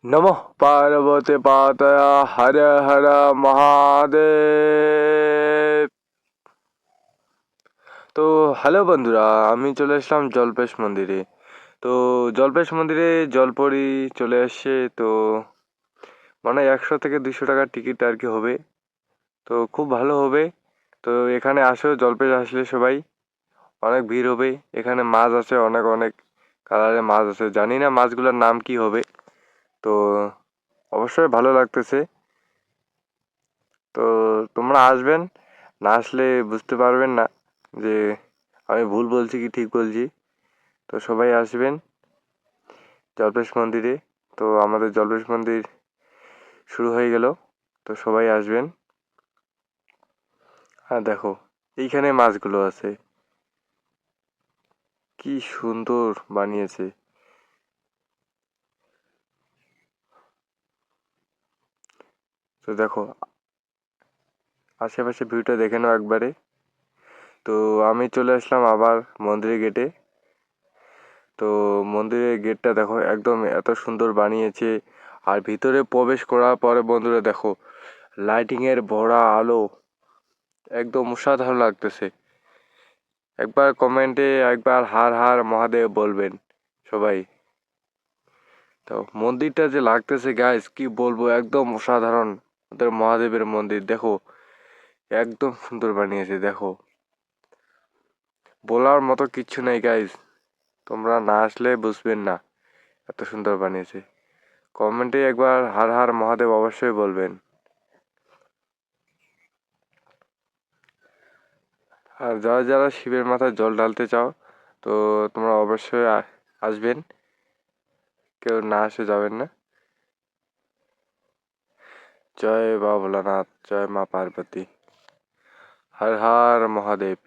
নমঃ পার্বতী পাতয়া হর হর মহাদেব। তো হ্যালো বন্ধুরা, আমি চলে আসলাম জল্পেশ মন্দিরে। তো জল্পেশ মন্দিরে জলপরি চলে আসছে। তো মানে 100 থেকে 200 টাকার টিকিট আর কি হবে। তো খুব ভালো হবে। তো এখানে আসো, জলপেশ আসলে সবাই, অনেক ভিড় হবে। এখানে মাছ আছে, অনেক অনেক কালারের মাছ আছে, জানি না মাছগুলোর নাম কি হবে। তো অবশ্যই ভালো লাগতেছে। তো তোমরা আসবেন, না আসলে বুঝতে পারবেন না যে আমি ভুল বলছি কি ঠিক বলছি। তো সবাই আসবেন জল্পেশ মন্দিরে। তো আমাদের জল্পেশ মন্দির শুরু হয়ে গেল, তো সবাই আসবেন। হ্যাঁ দেখো, এইখানে মাছগুলো আছে, কি সুন্দর বানিয়েছে। তো দেখো, আশেপাশে ভিউটা দেখে নাও একবারে। তো আমি চলে আসলাম আবার মন্দিরের গেটে। তো মন্দিরের গেটটা দেখো, একদম এত সুন্দর বানিয়েছে। আর ভিতরে প্রবেশ করার পরে বন্ধুরা দেখো, লাইটিংয়ের ভরা আলো, একদম অসাধারণ লাগতেছে। একবার কমেন্টে একবার হার হার মহাদেব বলবেন সবাই। তো মন্দিরটা যে লাগতেছে গাইস, কি বলবো, একদম অসাধারণ। ওদের মহাদেবের মন্দির দেখো, একদম সুন্দর বানিয়েছে দেখো, বলার মতো কিচ্ছু নেই গাইস। তোমরা না আসলে বুঝবেন না, এত সুন্দর বানিয়েছে। কমেন্টে একবার হার হার মহাদেব অবশ্যই বলবেন। আর যারা যারা শিবের মাথায় জল ঢালতে চাও, তো তোমরা অবশ্যই আসবেন, কেউ না আসে যাবেন না। জয় বাবা ভোলানাথ, জয় মা পার্বতী, হর হর মহাদেব।